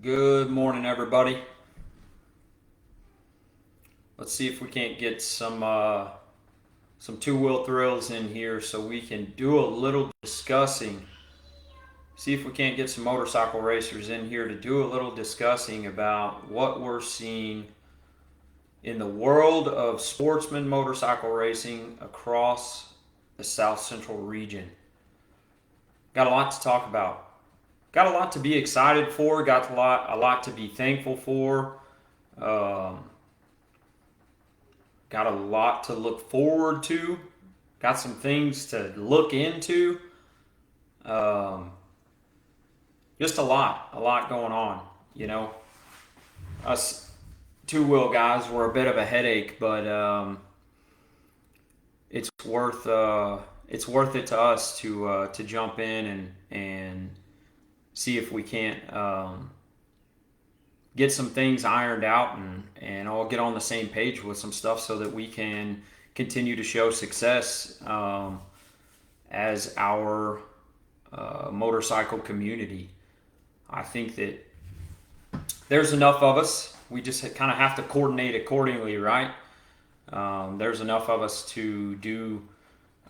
Good morning, everybody. Let's see if we can't get some two-wheel thrills in here so we can do a little discussing. See if we can't get some motorcycle racers in here to do a little discussing about what we're seeing in the world of sportsman motorcycle racing across the South Central region. Got a lot to talk about. Got a lot to be excited for. Got a lot to be thankful for. Um, Got a lot to look forward to. Got some things to look into. Um, just a lot going on. You know, us two-wheel guys were a bit of a headache, but it's worth it to us to jump in and see if we can't get some things ironed out and all get on the same page with some stuff so that we can continue to show success as our motorcycle community. I think that there's enough of us. We just kind of have to coordinate accordingly, right? There's enough of us to do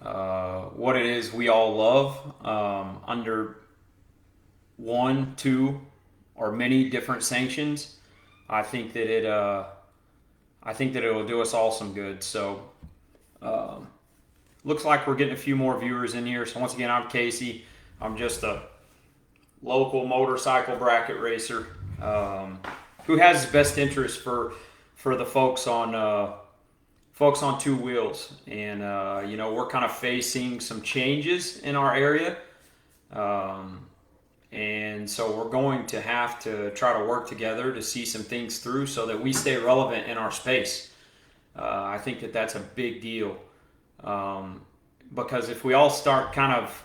what it is we all love under one, two, or many different sanctions. I think that it'll do us all some good. So, looks like we're getting a few more viewers in here. So once again, I'm Casey. I'm just a local motorcycle bracket racer who has his best interest for the folks on two wheels. And we're kind of facing some changes in our area. And so we're going to have to try to work together to see some things through so that we stay relevant in our space. I think that that's a big deal. Because if we all start kind of,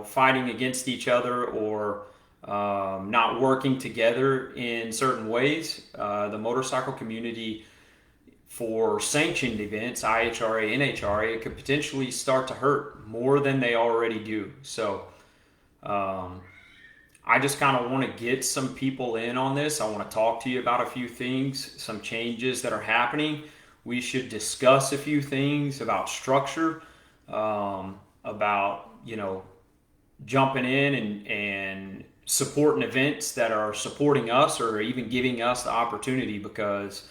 fighting against each other or not working together in certain ways, the motorcycle community for sanctioned events, IHRA, NHRA, could potentially start to hurt more than they already do. So, I just kind of want to get some people in on this. I want to talk to you about a few things, some changes that are happening. We should discuss a few things about structure, about, jumping in and supporting events that are supporting us or even giving us the opportunity because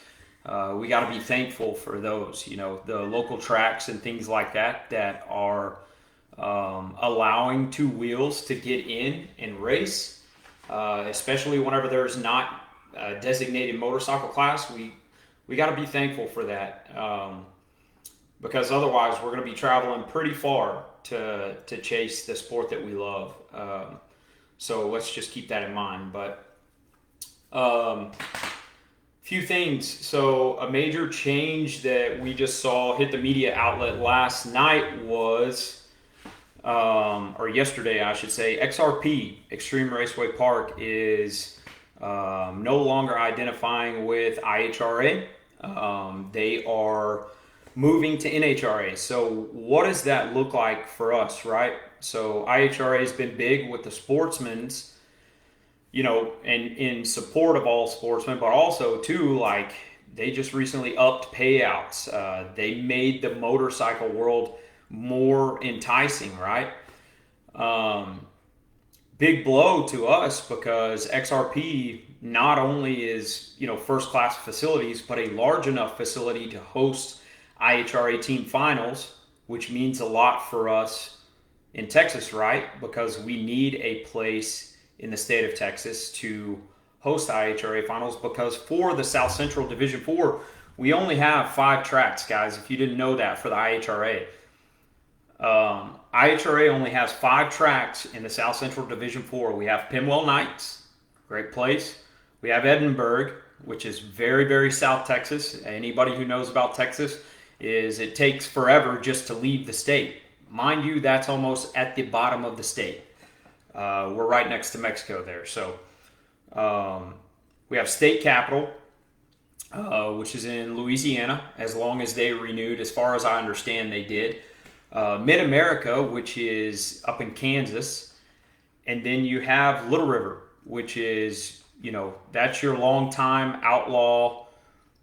we got to be thankful for those, the local tracks and things like that are allowing two wheels to get in and race, especially whenever there's not a designated motorcycle class. We got to be thankful for that because otherwise we're going to be traveling pretty far to chase the sport that we love. So let's just keep that in mind. But few things. So a major change that we just saw hit the media outlet last night was or yesterday, I should say, XRP, Extreme Raceway Park, is no longer identifying with IHRA. They are moving to NHRA. So what does that look like for us, right? So IHRA has been big with the sportsmen's, and in support of all sportsmen, but also too, like they just recently upped payouts. They made the motorcycle world more enticing, right? Big blow to us because XRP not only is first class facilities, but a large enough facility to host IHRA team finals, which means a lot for us in Texas, right? Because we need a place in the state of Texas to host IHRA finals because for the South Central Division 4, we only have 5 tracks, guys, if you didn't know that, for the IHRA. IHRA only has 5 tracks in the South Central Division 4. We have Pimwell Knights, great place. We have Edinburgh, which is very, very South Texas. Anybody who knows about Texas is it takes forever just to leave the state. Mind you, that's almost at the bottom of the state. We're right next to Mexico there. So we have State Capital, which is in Louisiana, as long as they renewed. As far as I understand, they did. Mid-America, which is up in Kansas. And then you have Little River, which is that's your long-time outlaw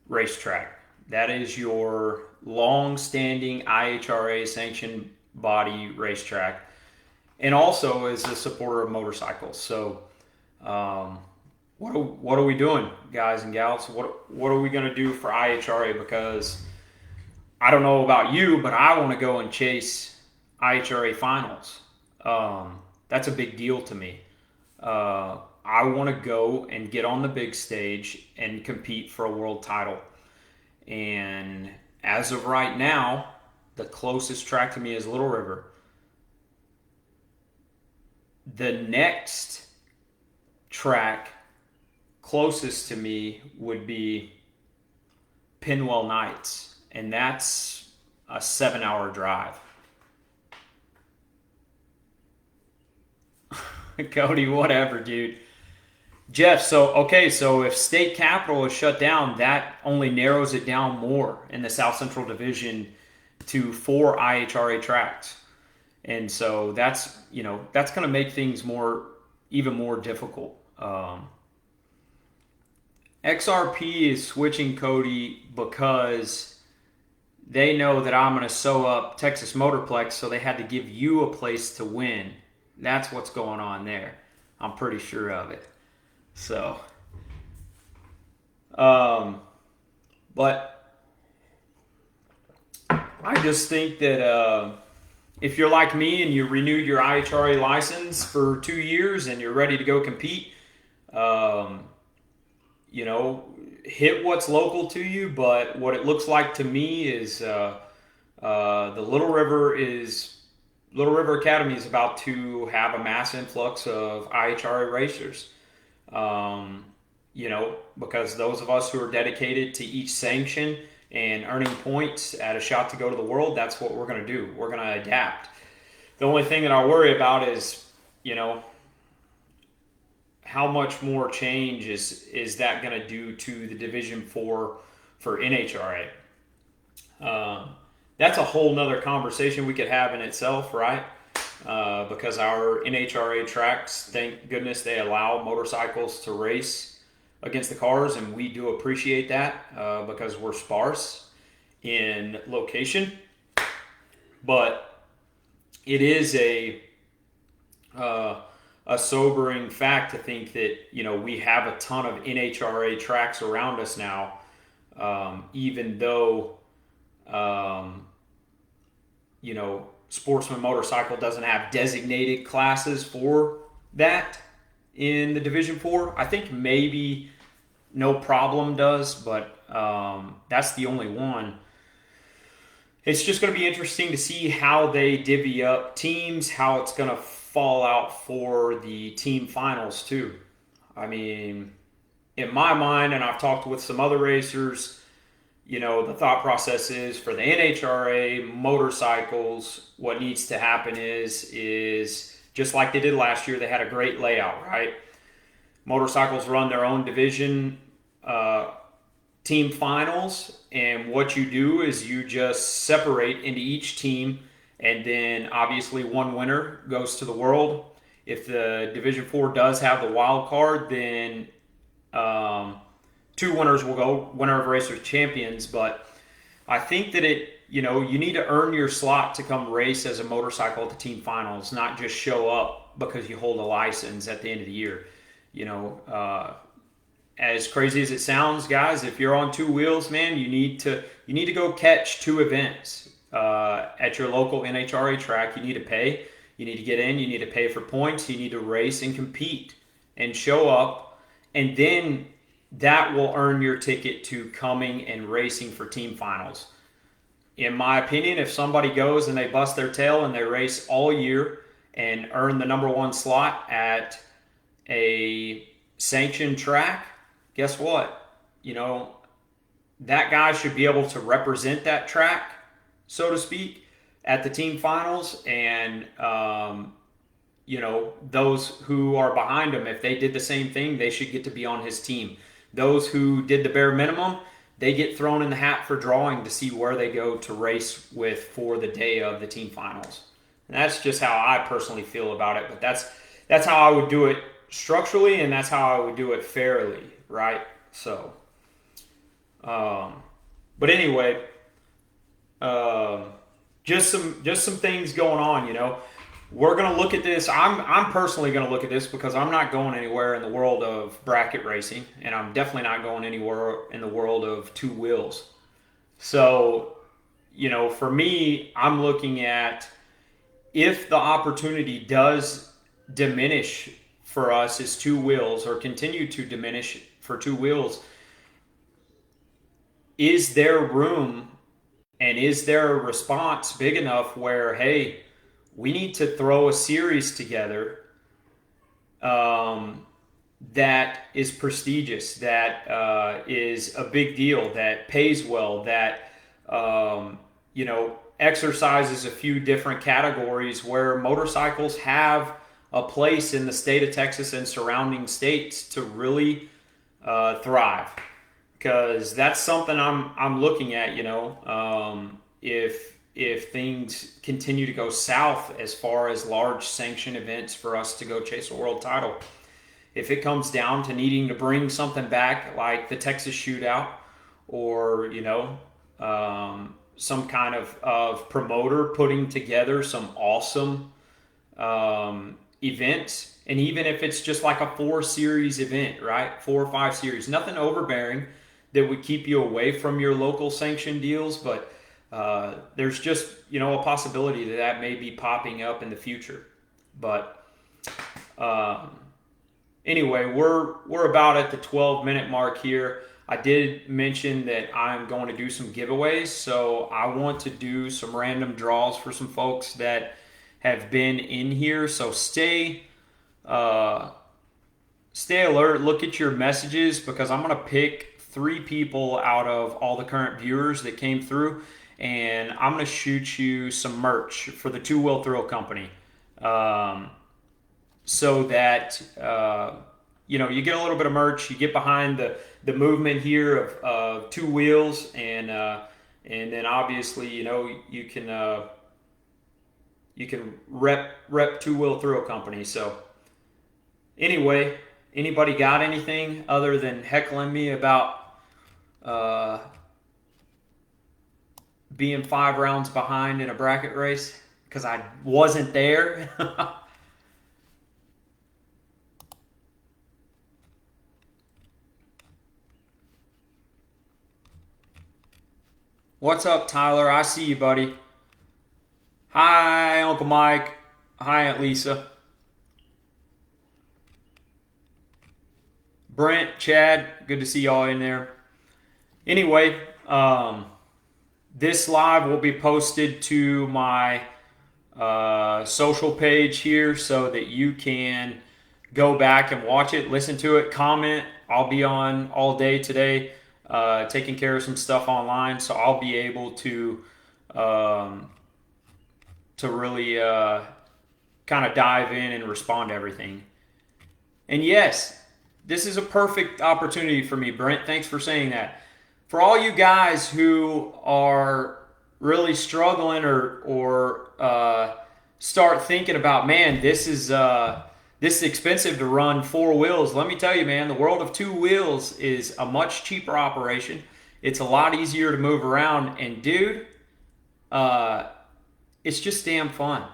racetrack. That is your long-standing IHRA sanctioned body racetrack, and also is a supporter of motorcycles. So, what are we doing, guys and gals? What are we going to do for IHRA? Because I don't know about you, but I want to go and chase IHRA finals. That's a big deal to me. I want to go and get on the big stage and compete for a world title. And as of right now, the closest track to me is Little River. The next track closest to me would be Pinwell Nights, and that's a 7-hour drive. Cody, whatever, dude. Jeff, so if State Capital is shut down, that only narrows it down more in the South Central Division to 4 IHRA tracks. And so that's going to make things even more difficult. XRP is switching, Cody, because they know that I'm going to sew up Texas Motorplex, so they had to give you a place to win. That's what's going on there. I'm pretty sure of it. So, but I just think that if you're like me and you renewed your IHRA license for 2 years and you're ready to go compete, hit what's local to you. But what it looks like to me is the Little River Academy is about to have a mass influx of IHRA racers. Because those of us who are dedicated to each sanction and earning points at a shot to go to the world, that's what we're going to do. We're going to adapt. The only thing that I worry about is, how much more change is that going to do to the Division 4 for NHRA? That's a whole nother conversation we could have in itself, right? Because our NHRA tracks, thank goodness they allow motorcycles to race against the cars, and we do appreciate that because we're sparse in location. But it is a sobering fact to think that we have a ton of NHRA tracks around us now, even though Sportsman Motorcycle doesn't have designated classes for that in the Division 4. I think maybe No Problem does, but that's the only one. It's just going to be interesting to see how they divvy up teams, how it's going to fall out for the team finals too. I mean, in my mind, and I've talked with some other racers, the thought process is for the NHRA motorcycles, what needs to happen is just like they did last year, they had a great layout, right? Motorcycles run their own division team finals, and what you do is you just separate into each team, and then obviously one winner goes to the world. If the Division 4 does have the wild card, then 2 winners will go, winner of racers champions. But I think that you need to earn your slot to come race as a motorcycle at the team finals, not just show up because you hold a license at the end of the year. As crazy as it sounds, guys, if you're on 2 wheels, man, you need to go catch 2 events at your local NHRA track. You need to pay. You need to get in. You need to pay for points. You need to race and compete and show up, and then that will earn your ticket to coming and racing for team finals. In my opinion, if somebody goes and they bust their tail and they race all year and earn the number 1 slot at a sanctioned track, guess what? That guy should be able to represent that track, so to speak, at the team finals. And, those who are behind him, if they did the same thing, they should get to be on his team. Those who did the bare minimum, they get thrown in the hat for drawing to see where they go to race with for the day of the team finals. And that's just how I personally feel about it. But that's how I would do it structurally, and that's how I would do it fairly, right? So, um, but anyway, um, just some things going on. We're gonna look at this. I'm personally gonna look at this because I'm not going anywhere in the world of bracket racing, and I'm definitely not going anywhere in the world of two wheels. So, for me, I'm looking at if the opportunity does diminish for us as two wheels or continue to diminish for two wheels, is there room and is there a response big enough where, hey, we need to throw a series together um, that is prestigious, that is a big deal, that pays well, that exercises a few different categories where motorcycles have a place in the state of Texas and surrounding states to really thrive. Because that's something I'm looking at. If things continue to go south as far as large sanction events for us to go chase a world title, if it comes down to needing to bring something back like the Texas Shootout, or some kind of promoter putting together some awesome events, and even if it's just like a 4 series event, right? 4 or 5 series, nothing overbearing that would keep you away from your local sanction deals, but there's just a possibility that may be popping up in the future. But anyway, we're about at the 12-minute mark here. I did mention that I'm going to do some giveaways, so I want to do some random draws for some folks that have been in here. So stay alert. Look at your messages, because I'm going to pick 3 people out of all the current viewers that came through, and I'm going to shoot you some merch for the Two Wheel Thrill Company, so that you get a little bit of merch, you get behind the movement here of two wheels, and then obviously you can rep Two Wheel Thrill Company. So anyway, anybody got anything other than heckling me about being 5 rounds behind in a bracket race because I wasn't there? What's up, Tyler? I see you, buddy. Hi, Uncle Mike. Hi, Aunt Lisa. Brent, Chad, good to see y'all in there. Anyway, this live will be posted to my social page here so that you can go back and watch it, listen to it, comment. I'll be on all day today, taking care of some stuff online, so I'll be able to really kind of dive in and respond to everything. And yes, this is a perfect opportunity for me, Brent. Thanks for saying that. For all you guys who are really struggling or start thinking about, man, this is expensive to run 4 wheels. Let me tell you, man, the world of 2 wheels is a much cheaper operation. It's a lot easier to move around, and dude, it's just damn fun.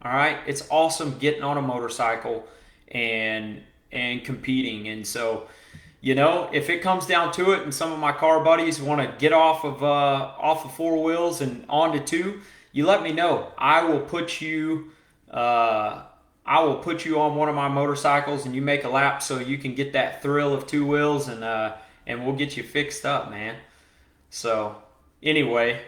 All right, it's awesome getting on a motorcycle and competing. And so, if it comes down to it, and some of my car buddies want to get off of 4 wheels and onto 2, you let me know. I will put you on one of my motorcycles, and you make a lap so you can get that thrill of 2 wheels, and we'll get you fixed up, man. So anyway,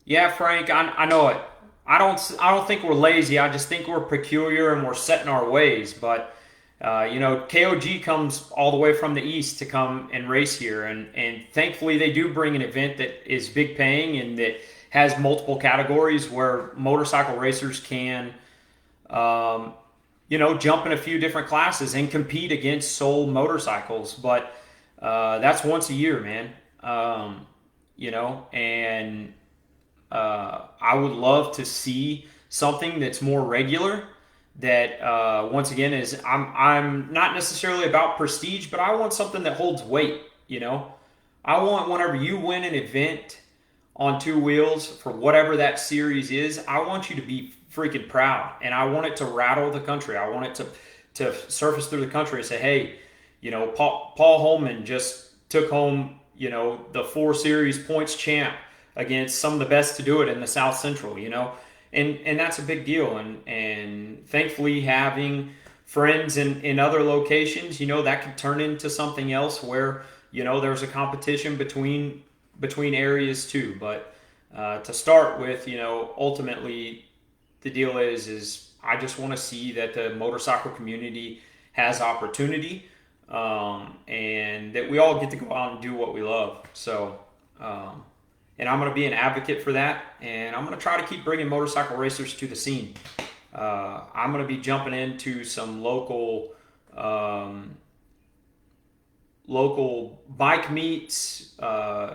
yeah, Frank, I know it. I don't think we're lazy. I just think we're peculiar and we're set in our ways. But KOG comes all the way from the east to come and race here, and thankfully they do bring an event that is big paying and that has multiple categories where motorcycle racers can, jump in a few different classes and compete against sold motorcycles. But that's once a year, man. And I would love to see something that's more regular. That once again is I'm not necessarily about prestige, but I want something that holds weight. You know, I want whenever you win an event on two wheels for whatever that series is, I want you to be freaking proud, and I want it to rattle the country. I want it to surface through the country and say, hey, you know, Paul Holman just took home, you know, the 4 series points champ against some of the best to do it in the South Central. You know, and that's a big deal. And thankfully having friends in other locations, you know, that could turn into something else where, you know, there's a competition between areas too. But to start with, you know, ultimately the deal is I just want to see that the motorcycle community has opportunity, and that we all get to go out and do what we love. So, and I'm going to be an advocate for that, and I'm going to try to keep bringing motorcycle racers to the scene. I'm going to be jumping into some local bike meets,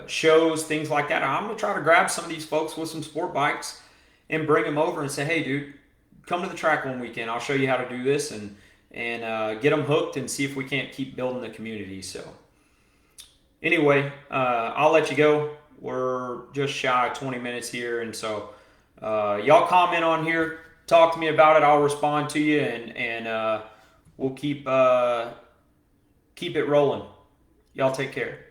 shows, things like that. I'm going to try to grab some of these folks with some sport bikes and bring them over and say, hey, dude, come to the track one weekend. I'll show you how to do this, and get them hooked and see if we can't keep building the community. So anyway, I'll let you go. We're just shy of 20 minutes here, and so y'all comment on here, talk to me about it. I'll respond to you, and we'll keep it rolling. Y'all take care.